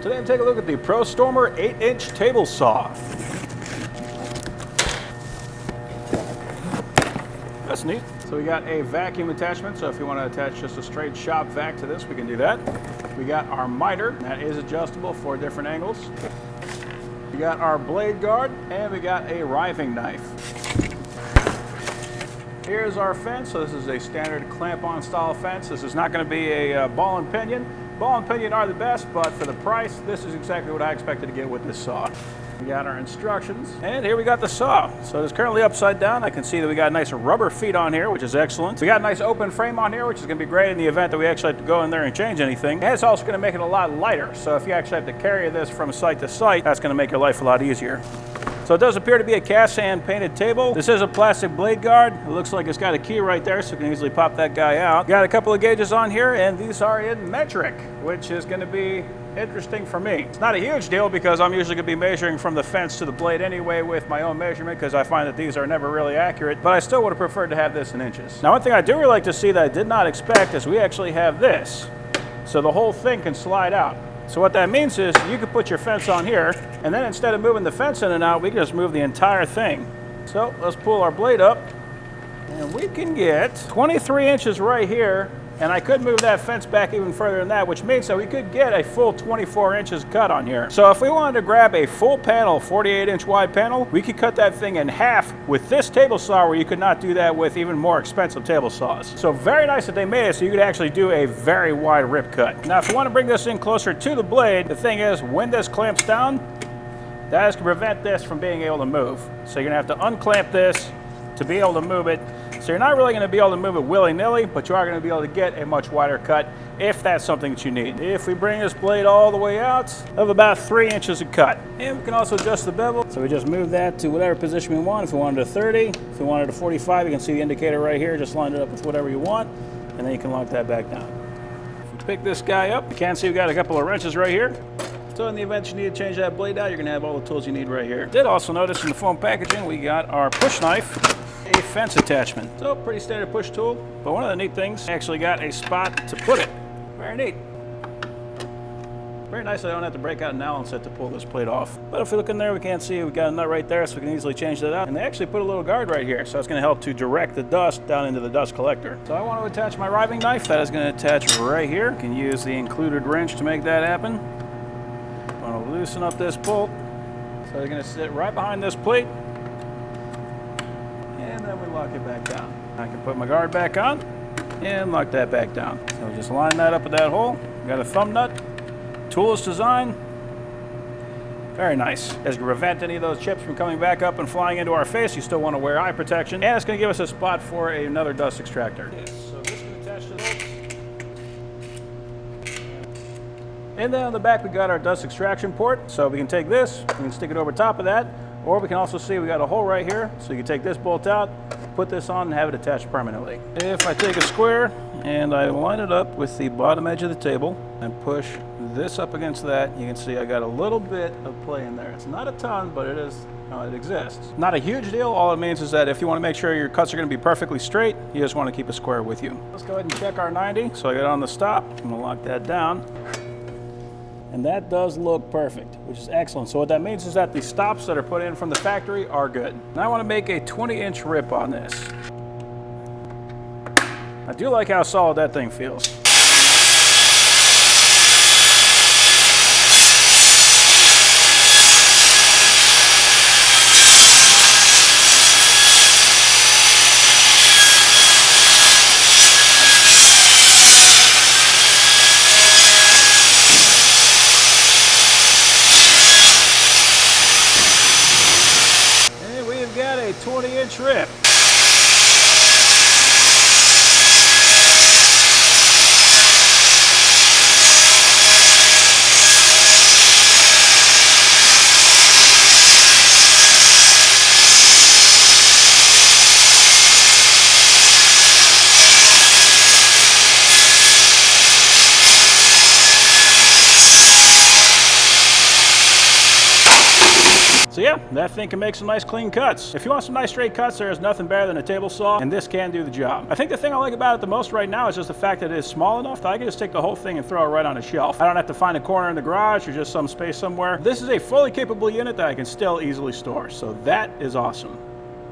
Today I'm taking a look at the Prostormer 8-inch table saw. That's neat. So we got a vacuum attachment, so if you want to attach just a straight shop vac to this, we can do that. We got our miter, that is adjustable for different angles. We got our blade guard, and we got a riving knife. Here's our fence. So this is a standard clamp-on style fence. This is not going to be a ball and pinion. Ball and pinion are the best, but for the price, this is exactly what I expected to get with this saw. We got our instructions, and here we got the saw. So it's currently upside down. I can see that we got nice rubber feet on here, which is excellent. We got a nice open frame on here, which is going to be great in the event that we actually have to go in there and change anything. And it's also going to make it a lot lighter. So if you actually have to carry this from site to site, that's going to make your life a lot easier. So it does appear to be a cast hand painted table. This is a plastic blade guard. It looks like it's got a key right there, so you can easily pop that guy out. Got a couple of gauges on here, and these are in metric, which is going to be interesting for me. It's not a huge deal because I'm usually going to be measuring from the fence to the blade anyway with my own measurement, because I find that these are never really accurate, but I still would have preferred to have this in inches. Now, one thing I do really like to see that I did not expect is we actually have this, so the whole thing can slide out. So what that means is you can put your fence on here, and then instead of moving the fence in and out, we can just move the entire thing. So let's pull our blade up, and we can get 23 inches right here, and I could move that fence back even further than that, which means that we could get a full 24 inches cut on here. So if we wanted to grab a full panel, 48-inch wide panel, we could cut that thing in half with this table saw, where you could not do that with even more expensive table saws. So very nice that they made it so you could actually do a very wide rip cut. Now if you want to bring this in closer to the blade, the thing is, when this clamps down, that is to prevent this from being able to move. So you're going to have to unclamp this to be able to move it. So you're not really going to be able to move it willy-nilly, but you are going to be able to get a much wider cut if that's something that you need. If we bring this blade all the way out, of about 3 inches of cut. And we can also adjust the bevel. So we just move that to whatever position we want. If we wanted a 30, if we wanted a 45, you can see the indicator right here. Just line it up with whatever you want, and then you can lock that back down. If we pick this guy up, you can see we got a couple of wrenches right here. So in the event you need to change that blade out, you're going to have all the tools you need right here. Did also notice in the foam packaging, we got our push knife, a fence attachment. So pretty standard push tool, but one of the neat things, I actually got a spot to put it. Very neat. Very nice I don't have to break out an Allen set to pull this plate off. But if we look in there, we can't see we got a nut right there, so we can easily change that out. And they actually put a little guard right here, so it's going to help to direct the dust down into the dust collector. So I want to attach my riving knife. That is going to attach right here. You can use the included wrench to make that happen. I'm going to loosen up this bolt. So it's going to sit right behind this plate. And then we lock it back down. I can put my guard back on and lock that back down. So we just line that up with that hole. We got a thumb nut. Toolless design. Very nice. As to prevent any of those chips from coming back up and flying into our face, you still want to wear eye protection. And it's going to give us a spot for another dust extractor. So this can attach to those. And then on the back we got our dust extraction port. So we can take this, we can stick it over top of that, or we can also see we got a hole right here. So you can take this bolt out, put this on, and have it attached permanently. If I take a square and I line it up with the bottom edge of the table and push this up against that, you can see I got a little bit of play in there. It's not a ton, but it is. It exists. Not a huge deal. All it means is that if you want to make sure your cuts are going to be perfectly straight, you just want to keep a square with you. Let's go ahead and check our 90. So I got on the stop. I'm going to lock that down. And that does look perfect, which is excellent. So what that means is that the stops that are put in from the factory are good. Now I want to make a 20-inch rip on this. I do like how solid that thing feels. Got a 20-inch rip. So yeah, you, that thing can make some nice clean cuts. If you want some nice straight cuts, there is nothing better than a table saw, and this can do the job. I think the thing I like about it the most right now is just the fact that it is small enough that I can just take the whole thing and throw it right on a shelf. I don't have to find a corner in the garage or just some space somewhere. This is a fully capable unit that I can still easily store, so that is awesome.